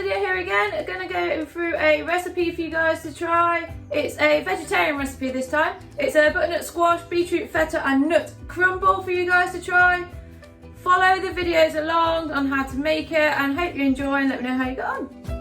video here again. I'm going to go through a recipe for you guys to try. It's a vegetarian recipe this time. It's a butternut squash, beetroot, feta and nut crumble for you guys to try. Follow the videos along on how to make it and hope you enjoy and let me know how you got on.